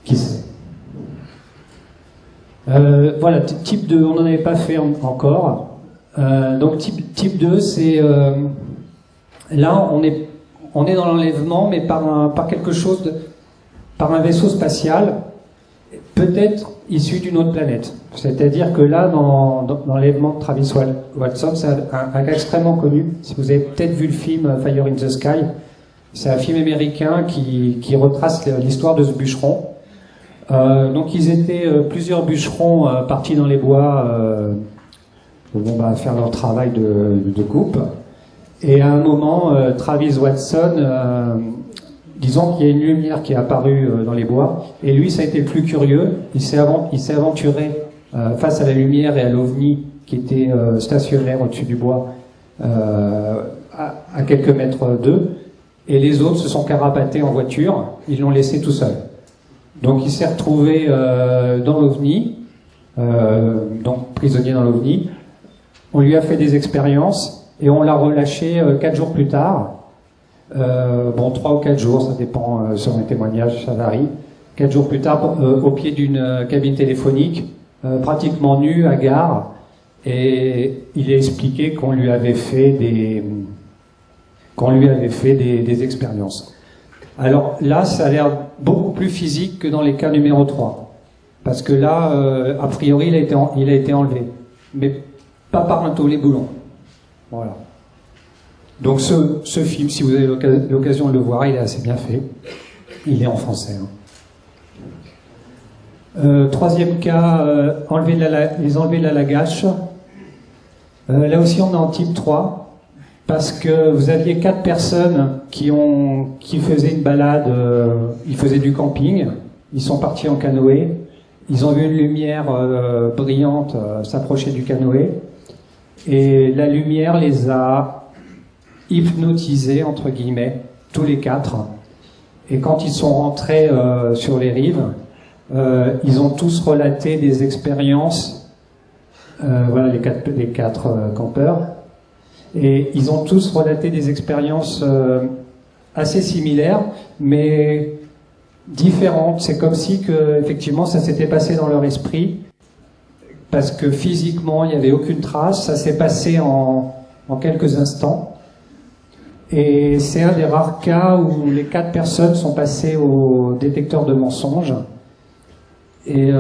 Qui sait? Voilà, type 2, on n'en avait pas fait encore. Donc type 2, c'est... là, on est dans l'enlèvement, mais par quelque chose par un vaisseau spatial, peut-être issu d'une autre planète. C'est-à-dire que là, dans l'enlèvement de Travis Walton, c'est un cas extrêmement connu. Si vous avez peut-être vu le film Fire in the Sky, c'est un film américain qui retrace l'histoire de ce bûcheron. Donc ils étaient plusieurs bûcherons partis dans les bois faire leur travail de coupe. Et à un moment, Travis Walton, disons qu'il y a une lumière qui est apparue dans les bois, et lui, ça a été le plus curieux. Il s'est aventuré face à la lumière et à l'OVNI qui était stationnaire au-dessus du bois, à quelques mètres d'eux, et les autres se sont carapatés en voiture. Ils l'ont laissé tout seul. Donc il s'est retrouvé dans l'OVNI, donc prisonnier dans l'OVNI. On lui a fait des expériences. Et on l'a relâché 4 jours plus tard. 3 ou 4 jours, ça dépend sur les témoignages, ça varie. 4 jours plus tard, au pied d'une cabine téléphonique, pratiquement nu, hagard. Et il a expliqué qu'on lui avait fait des expériences. Alors là, ça a l'air beaucoup plus physique que dans les cas numéro 3. Parce que là, a priori, il a été enlevé. Mais pas par un taulier boulon. Voilà. Donc ce film, si vous avez l'occasion de le voir, il est assez bien fait. Il est en français. Troisième cas, les enlevés de la Lagache. Là aussi, on est en type 3, parce que vous aviez 4 personnes qui faisaient une balade, ils faisaient du camping, ils sont partis en canoë, ils ont vu une lumière brillante s'approcher du canoë, et la lumière les a hypnotisés, entre guillemets, tous les 4. Et quand ils sont rentrés sur les rives, ils ont tous relaté des expériences, voilà les quatre campeurs, et ils ont tous relaté des expériences assez similaires, mais différentes. C'est comme si effectivement ça s'était passé dans leur esprit, parce que physiquement il n'y avait aucune trace, ça s'est passé en quelques instants. Et c'est un des rares cas où les 4 personnes sont passées au détecteur de mensonges. Et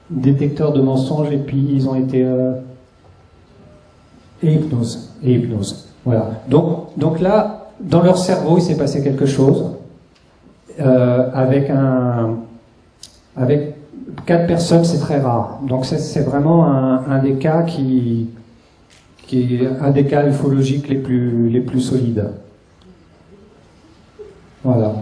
détecteur de mensonges, et puis ils ont été et hypnose. Voilà. Donc là, dans leur cerveau, il s'est passé quelque chose avec 4 personnes, c'est très rare. Donc c'est vraiment un des cas qui est un des cas ufologiques les plus solides. Voilà.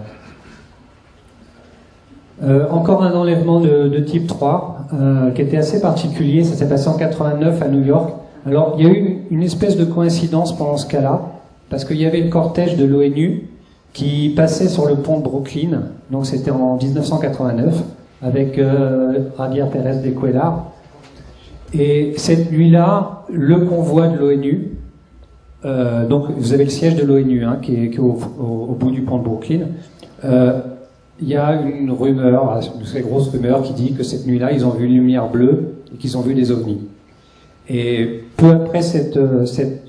Encore un enlèvement de type 3 qui était assez particulier. Ça s'est passé en 89 à New York. Alors il y a eu une espèce de coïncidence pendant ce cas-là, parce qu'il y avait le cortège de l'ONU qui passait sur le pont de Brooklyn. Donc c'était en 1989 avec Javier Pérez de Cuellar. Et cette nuit-là, le convoi de l'ONU, donc vous avez le siège de l'ONU qui est au bout du pont de Brooklyn, il y a une rumeur, une très grosse rumeur qui dit que cette nuit-là, ils ont vu une lumière bleue et qu'ils ont vu des ovnis. Et peu après cette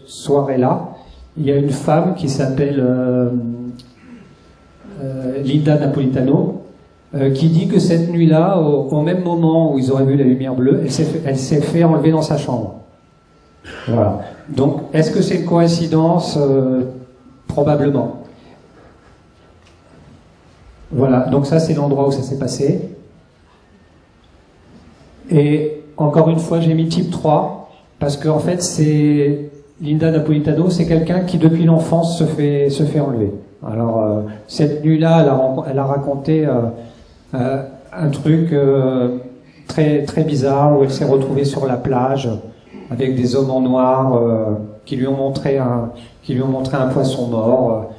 soirée-là, il y a une femme qui s'appelle Linda Napolitano, qui dit que cette nuit-là, au même moment où ils auraient vu la lumière bleue, elle s'est fait enlever dans sa chambre. Voilà. Donc, est-ce que c'est une coïncidence? Probablement. Voilà. Donc ça, c'est l'endroit où ça s'est passé. Et encore une fois, j'ai mis type 3, parce qu'en fait, c'est Linda Napolitano, c'est quelqu'un qui, depuis l'enfance, se fait enlever. Alors, cette nuit-là, elle a raconté un truc très très bizarre, où elle s'est retrouvée sur la plage avec des hommes en noir qui lui ont montré un poisson mort.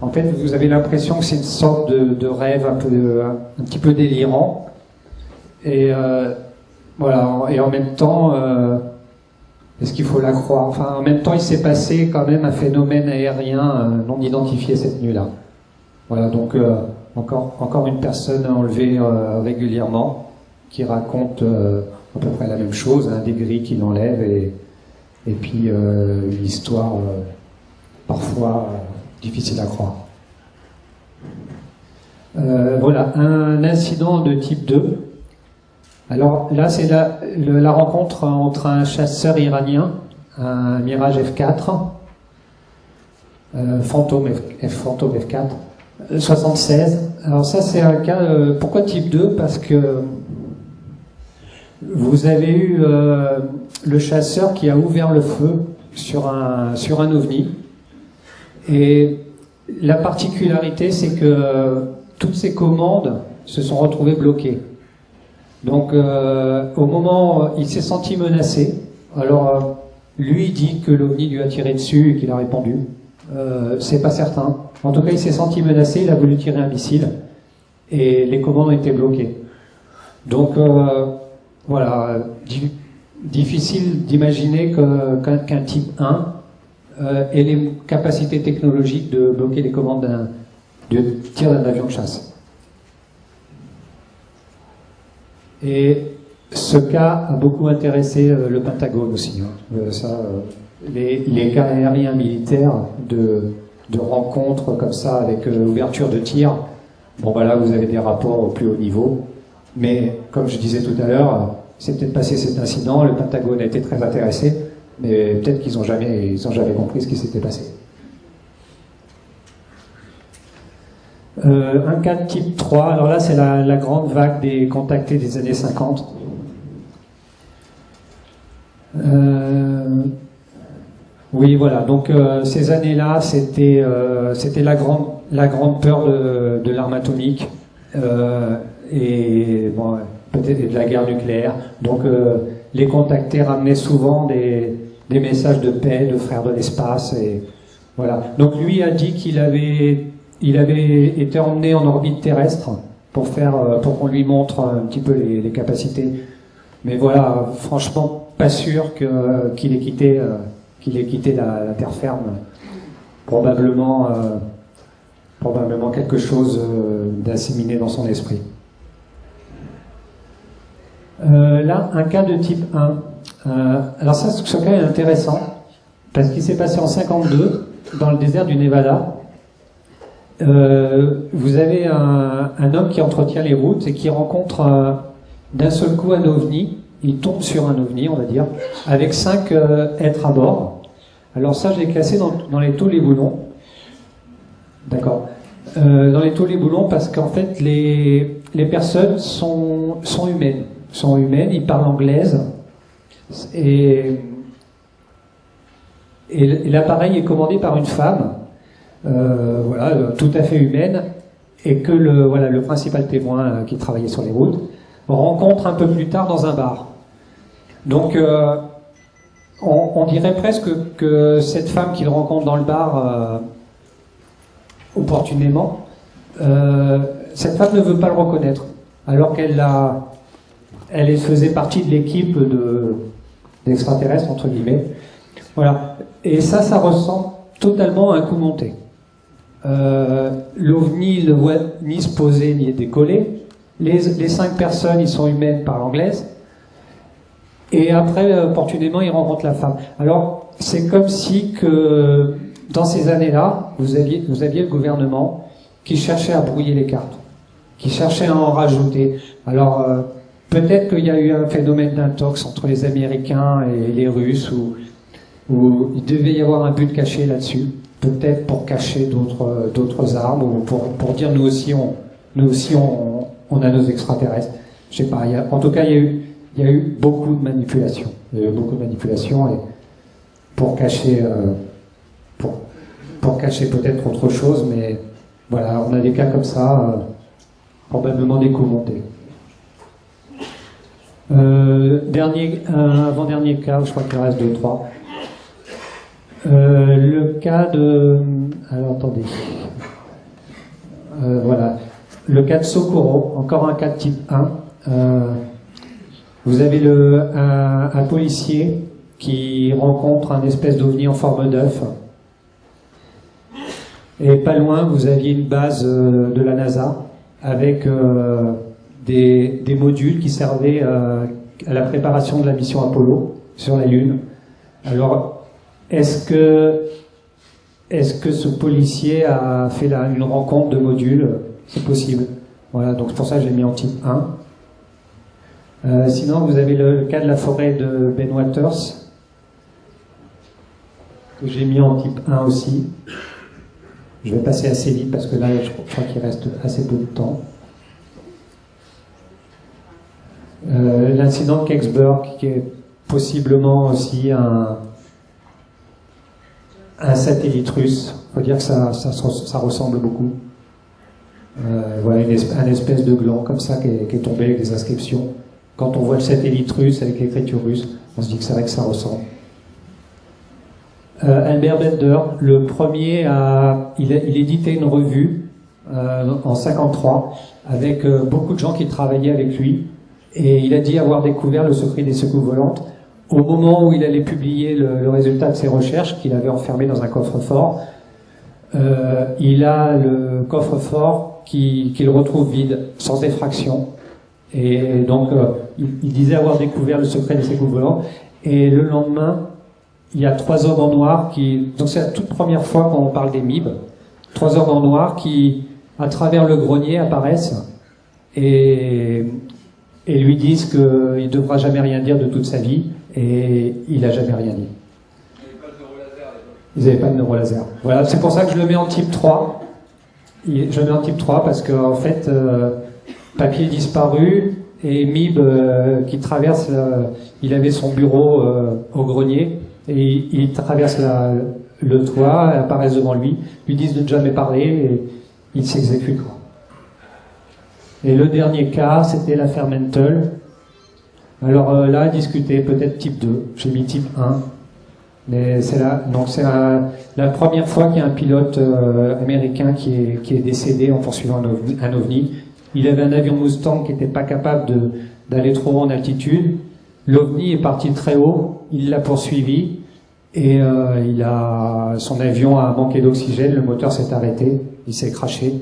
En fait, vous avez l'impression que c'est une sorte de rêve un petit peu délirant. Et voilà. Et en même temps, est-ce qu'il faut la croire? Enfin, en même temps, il s'est passé quand même un phénomène aérien non identifié cette nuit-là. Voilà, donc encore une personne enlevée régulièrement, qui raconte à peu près la même chose, des gris qu'il enlève, et puis une histoire parfois difficile à croire. Voilà, un incident de type 2. Alors là, c'est la rencontre entre un chasseur iranien, un Mirage F4, Phantom F4, 76. Alors ça, c'est un cas... pourquoi type 2? Parce que vous avez eu le chasseur qui a ouvert le feu sur un ovni. Et la particularité, c'est que toutes ces commandes se sont retrouvées bloquées. Donc, au moment où il s'est senti menacé, alors lui dit que l'OVNI lui a tiré dessus et qu'il a répondu. C'est pas certain. En tout cas, il s'est senti menacé, il a voulu tirer un missile et les commandes ont été bloquées. Donc, voilà, difficile d'imaginer qu'un type 1 ait les capacités technologiques de bloquer les commandes de tir d'un avion de chasse. Et ce cas a beaucoup intéressé le Pentagone aussi. Les cas aériens militaires de rencontres comme ça avec ouverture de tir, bon bah là vous avez des rapports au plus haut niveau. Mais comme je disais tout à l'heure, c'est peut-être passé cet incident, le Pentagone a été très intéressé, mais peut-être qu'ils n'ont jamais compris ce qui s'était passé. Un cas de type 3, alors là c'est la grande vague des contactés des années 50. Oui, voilà, donc ces années-là, c'était la grande peur de l'arme atomique et bon, peut-être de la guerre nucléaire. Donc les contactés ramenaient souvent des messages de paix, de frères de l'espace, et voilà. Donc lui a dit qu'il avait été emmené en orbite terrestre pour qu'on lui montre un petit peu les capacités. Mais voilà, franchement, pas sûr qu'il ait quitté la terre ferme. Probablement quelque chose d'assimilé dans son esprit. Là, un cas de type 1. Alors ça, ce cas est intéressant parce qu'il s'est passé en 52 dans le désert du Nevada. Vous avez un homme qui entretient les routes et qui rencontre d'un seul coup un ovni. Il tombe sur un ovni, on va dire, avec 5 êtres à bord. Alors ça, je l'ai classé dans les taules et boulons. D'accord. Dans les taules et boulons parce qu'en fait, les personnes sont humaines. Ils parlent anglaise. Et l'appareil est commandé par une femme. Voilà, tout à fait humaine, et que le principal témoin qui travaillait sur les routes rencontre un peu plus tard dans un bar. Donc on dirait presque que cette femme qu'il rencontre dans le bar opportunément, cette femme ne veut pas le reconnaître, alors elle faisait partie de l'équipe d'extraterrestres, entre guillemets. Voilà. Et ça ressemble totalement à un coup monté. L'OVNI ne voit ni se poser ni décoller. Les 5 personnes, ils sont humaines par l'anglaise. Et après, opportunément, ils rencontrent la femme. Alors, c'est comme si que dans ces années-là, vous aviez le gouvernement qui cherchait à brouiller les cartes, qui cherchait à en rajouter. Alors, peut-être qu'il y a eu un phénomène d'intox entre les Américains et les Russes, où il devait y avoir un but caché là-dessus. Peut-être pour cacher d'autres armes, ou pour dire nous aussi on a nos extraterrestres. Je sais pas. En tout cas, il y a eu beaucoup de manipulations. Il y a eu beaucoup de manipulations, et pour cacher peut-être autre chose, mais voilà, on a des cas comme ça, probablement des coups montés. Avant-dernier cas, je crois qu'il reste 2 ou 3. Le cas de... Alors, attendez. Voilà. Le cas de Socorro, encore un cas de type 1. Vous avez un policier qui rencontre un espèce d'ovni en forme d'œuf. Et pas loin, vous aviez une base de la NASA avec des modules qui servaient à la préparation de la mission Apollo sur la Lune. Alors, est-ce que ce policier a fait une rencontre de modules? C'est possible. Voilà, donc c'est pour ça que j'ai mis en type 1. Sinon, vous avez le cas de la forêt de Ben Waters, que j'ai mis en type 1 aussi. Je vais passer assez vite parce que là, je crois qu'il reste assez peu de temps. L'incident de Kecksburg, qui est possiblement aussi un satellite russe. Il faut dire que ça ressemble beaucoup. Voilà, un espèce de gland comme ça qui est tombé avec des inscriptions. Quand on voit le satellite russe avec l'écriture russe, on se dit que c'est vrai que ça ressemble. Albert Bender, le premier, il éditait une revue en 53 avec beaucoup de gens qui travaillaient avec lui, et il a dit avoir découvert le secret des secousses volantes au moment où il allait publier le résultat de ses recherches qu'il avait enfermé dans un coffre-fort. Il a le coffre-fort qu'il retrouve vide, sans effraction, et donc il disait avoir découvert le secret des secousses volantes, et le lendemain il y a 3 hommes en noir donc c'est la toute première fois qu'on parle des MIB, 3 hommes en noir qui, à travers le grenier, apparaissent et lui disent qu'il ne devra jamais rien dire de toute sa vie, et il n'a jamais rien dit. Ils n'avaient pas de neurolaser. Voilà, c'est pour ça que je le mets en type 3. Je le mets en type 3 parce qu'en fait, papier disparu et MIB qui traverse, il avait son bureau au grenier, et il traverse le toit, apparaissent devant lui disent de ne jamais parler, et il s'exécute. Et le dernier cas, c'était l'affaire Mental. Alors là, à discuter, peut-être type 2, j'ai mis type 1. Mais c'est la première fois qu'il y a un pilote américain qui est décédé en poursuivant un OVNI. Il avait un avion Mustang qui n'était pas capable d'aller trop haut en altitude. L'OVNI est parti très haut, il l'a poursuivi, et son avion a manqué d'oxygène, le moteur s'est arrêté, il s'est crashé.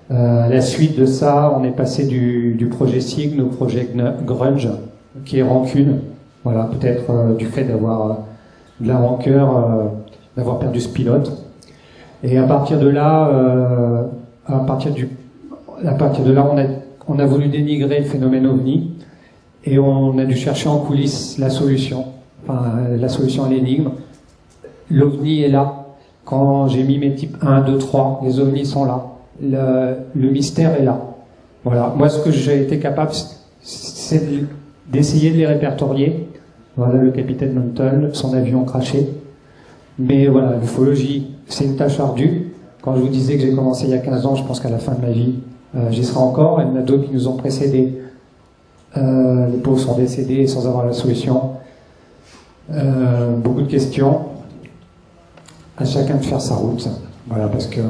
À la suite de ça, on est passé du projet Cygne au projet Grunge, qui est rancune. Voilà, peut-être du fait d'avoir de la rancœur, d'avoir perdu ce pilote. Et à partir de là, on a voulu dénigrer le phénomène OVNI, et on a dû chercher en coulisses la solution à l'énigme. L'OVNI est là. Quand j'ai mis mes types 1, 2, 3, les OVNIs sont là. Le mystère est là. Voilà. Moi, ce que j'ai été capable, c'est d'essayer de les répertorier. Voilà, le capitaine Mantle, son avion craché. Mais voilà, l'ufologie, c'est une tâche ardue. Quand je vous disais que j'ai commencé il y a 15 ans, je pense qu'à la fin de ma vie, j'y serai encore. Il y en a d'autres qui nous ont précédés. Les pauvres sont décédés sans avoir la solution. Beaucoup de questions. À chacun de faire sa route. Voilà, parce que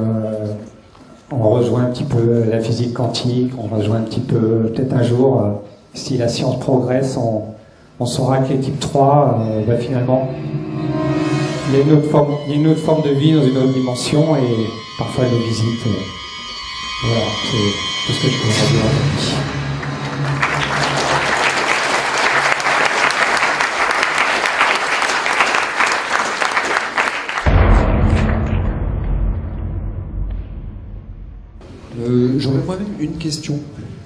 on rejoint un petit peu la physique quantique, on rejoint un petit peu, peut-être un jour, si la science progresse, on saura que les types 3, finalement, il y a une autre forme de vie dans une autre dimension, et parfois nos visites. Voilà, c'est tout ce que je pourrais dire aujourd'hui. J'aurais moi-même une question,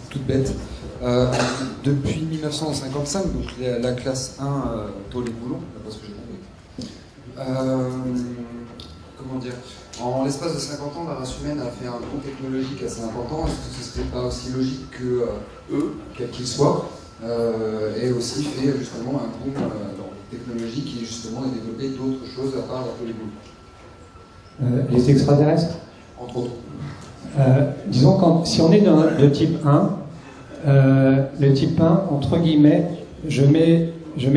toute bête. Depuis 1955, donc la classe 1 tôle et boulons, d'après ce que j'ai compris. Comment dire, en l'espace de 50 ans, la race humaine a fait un bond technologique assez important. Est-ce que ce serait pas aussi logique que eux, quels qu'ils soient, aient aussi fait justement un bond technologique qui justement a développé d'autres choses à part la tôle et boulons? Les extraterrestres, entre autres. Disons, si on est de type 1, le type 1, entre guillemets, je mets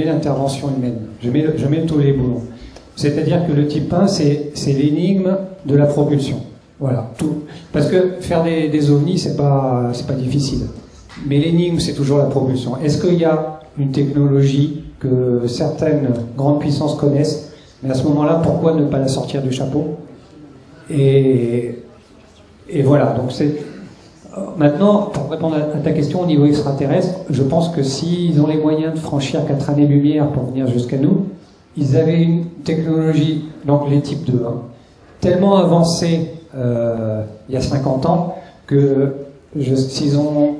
l'intervention humaine, je mets tous les boulons. C'est-à-dire que le type 1, c'est l'énigme de la propulsion. Voilà, tout. Parce que faire des ovnis, c'est pas difficile. Mais l'énigme, c'est toujours la propulsion. Est-ce qu'il y a une technologie que certaines grandes puissances connaissent? Mais à ce moment-là, pourquoi ne pas la sortir du chapeau Et voilà, donc c'est... Maintenant, pour répondre à ta question au niveau extraterrestre, je pense que s'ils ont les moyens de franchir 4 années-lumière pour venir jusqu'à nous, ils avaient une technologie, donc les types 2, hein, tellement avancée il y a 50 ans que s'ils ont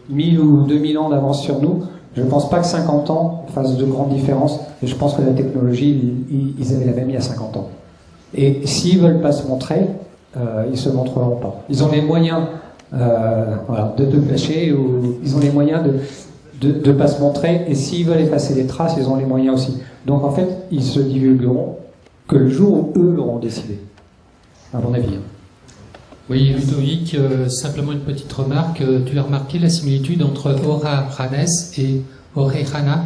1000 ou 2000 ans d'avance sur nous, je ne pense pas que 50 ans fassent de grandes différences, et je pense que la technologie, ils avaient la même il y a 50 ans. Et s'ils ne veulent pas se montrer, ils ne se montreront pas. Ils ont les moyens voilà, de cacher, ou ils ont les moyens de pas se montrer, et s'ils veulent effacer les traces, ils ont les moyens aussi. Donc en fait, ils se divulgueront que le jour où eux l'auront décidé, à mon avis. Oui, Ludovic, simplement une petite remarque. Tu as remarqué la similitude entre Ora Ranes et Orejana,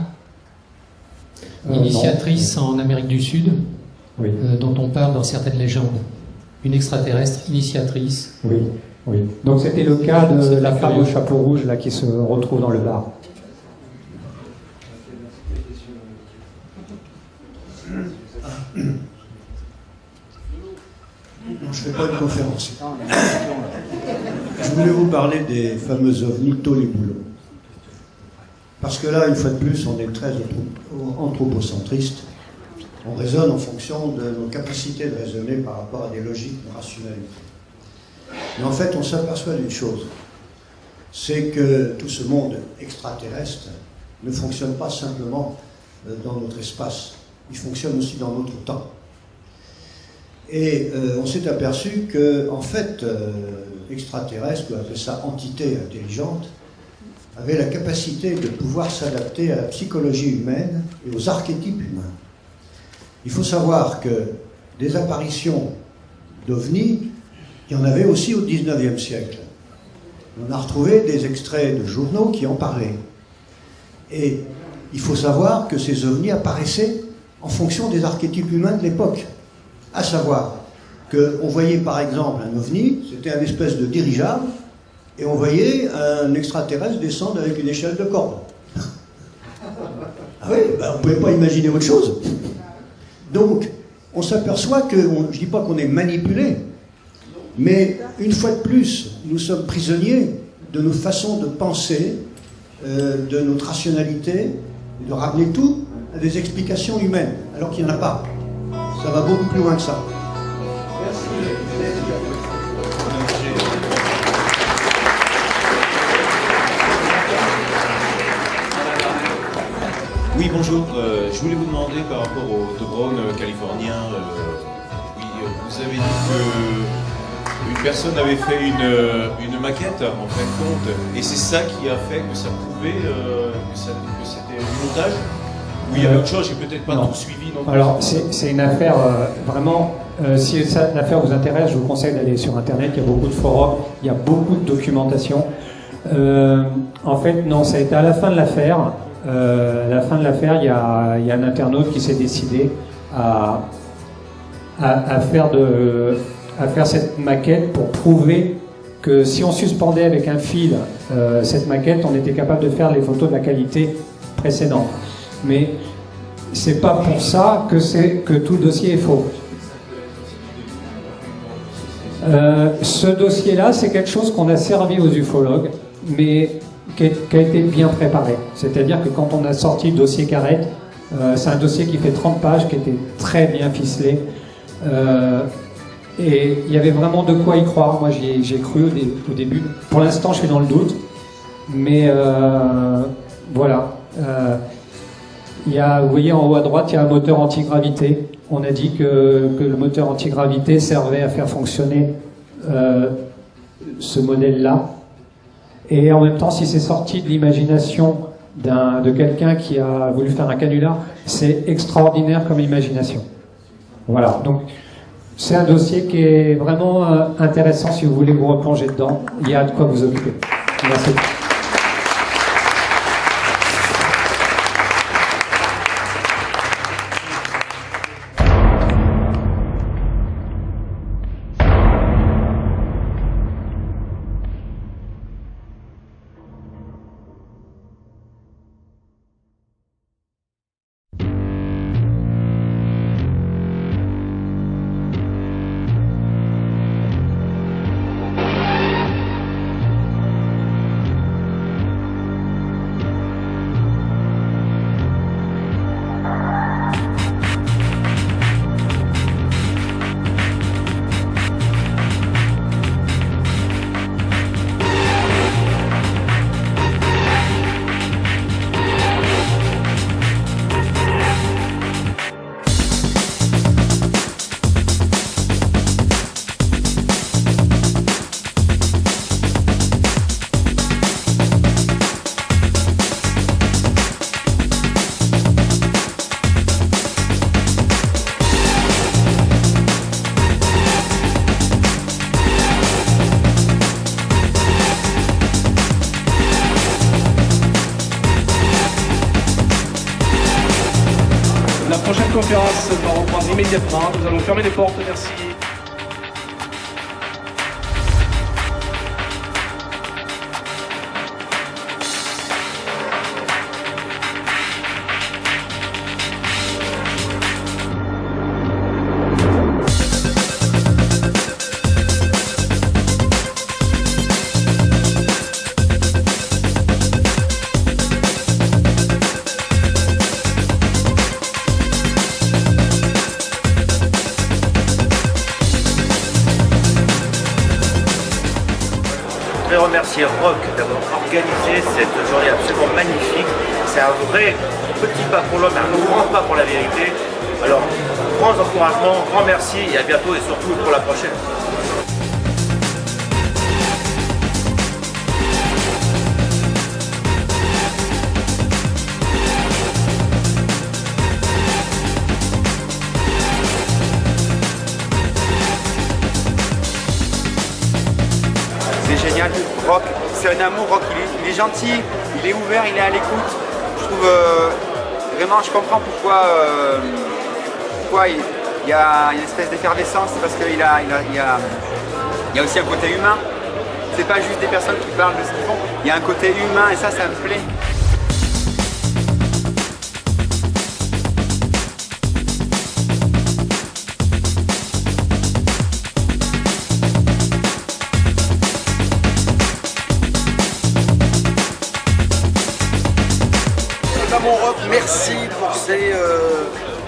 initiatrice en Amérique du Sud, oui. Dont on parle dans certaines légendes. Une extraterrestre initiatrice. Oui, oui. Donc c'était le cas de la femme au chapeau rouge là, qui se retrouve dans le bar. Non, je ne fais pas une conférence. Je voulais vous parler des fameux ovnis Tolé-Boulon. Parce que là, une fois de plus, on est très anthropocentriste. On raisonne en fonction de nos capacités de raisonner par rapport à des logiques de rationalité. Mais en fait, on s'aperçoit d'une chose, c'est que tout ce monde extraterrestre ne fonctionne pas simplement dans notre espace, il fonctionne aussi dans notre temps. Et on s'est aperçu que, en fait, l'extraterrestre, on appelle ça entité intelligente, avait la capacité de pouvoir s'adapter à la psychologie humaine et aux archétypes humains. Il faut savoir que des apparitions d'ovnis, il y en avait aussi au XIXe siècle. On a retrouvé des extraits de journaux qui en parlaient. Et il faut savoir que ces ovnis apparaissaient en fonction des archétypes humains de l'époque. À savoir qu'on voyait par exemple un ovni, c'était un espèce de dirigeable, et on voyait un extraterrestre descendre avec une échelle de corde. Ah oui, ben on ne pouvait pas imaginer autre chose. Donc, on s'aperçoit que, je ne dis pas qu'on est manipulé, mais une fois de plus, nous sommes prisonniers de nos façons de penser, de notre rationalité, et de ramener tout à des explications humaines, alors qu'il n'y en a pas. Ça va beaucoup plus loin que ça. Oui, bonjour. Je voulais vous demander par rapport au drone californien. Vous avez dit que une personne avait fait une maquette en fin de compte, et c'est ça qui a fait que ça pouvait, que c'était du montage. Ou il y avait autre chose, j'ai peut-être pas tout suivi. Non. Alors, c'est une affaire vraiment. Si l'affaire vous intéresse, je vous conseille d'aller sur Internet. Il y a beaucoup de forums, il y a beaucoup de documentation. En fait, non, ça a été à la fin de l'affaire. À la fin de l'affaire, il y a un internaute qui s'est décidé à faire cette maquette pour prouver que si on suspendait avec un fil cette maquette, on était capable de faire les photos de la qualité précédente. Mais c'est pas pour ça que tout le dossier est faux. Ce dossier-là, c'est quelque chose qu'on a servi aux ufologues, mais qui a été bien préparé. C'est-à-dire que quand on a sorti le dossier Carrette, c'est un dossier qui fait 30 pages, qui était très bien ficelé. Et il y avait vraiment de quoi y croire. Moi, j'ai cru au début. Pour l'instant, je suis dans le doute. Mais voilà. Vous voyez en haut à droite, il y a un moteur antigravité. On a dit que le moteur antigravité servait à faire fonctionner ce modèle-là. Et en même temps, si c'est sorti de l'imagination de quelqu'un qui a voulu faire un canular, c'est extraordinaire comme imagination. Voilà, donc c'est un dossier qui est vraiment intéressant si vous voulez vous replonger dedans. Il y a de quoi vous occuper. Merci. conférence va reprendre immédiatement. Nous allons fermer les portes. Merci. Je voudrais remercier Rock d'avoir organisé cette journée absolument magnifique. C'est un vrai petit pas pour l'homme, un grand pas pour la vérité. Alors, grands encouragements, grand merci et à bientôt et surtout pour la prochaine. C'est génial, Rock, c'est un amour, Rock, il est gentil, il est ouvert, il est à l'écoute. Je trouve vraiment, je comprends pourquoi il y a une espèce d'effervescence, parce qu'il y a aussi un côté humain. C'est pas juste des personnes qui parlent de ce qu'ils font, il y a un côté humain et ça me plaît. Mon Rock, merci pour ces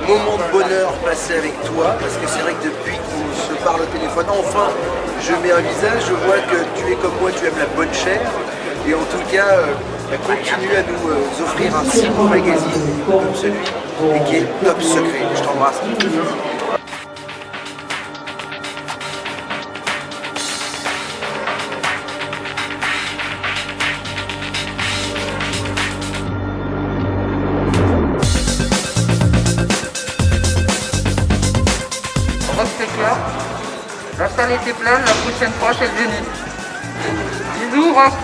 moments de bonheur passés avec toi, parce que c'est vrai que depuis qu'on se parle au téléphone, enfin je mets un visage, je vois que tu es comme moi, tu aimes la bonne chair, et en tout cas continue à nous offrir un si beau magazine comme celui, et qui est Top Secret. Je t'embrasse. La salle était pleine, la prochaine fois, je suis venue. Bisous, Rock.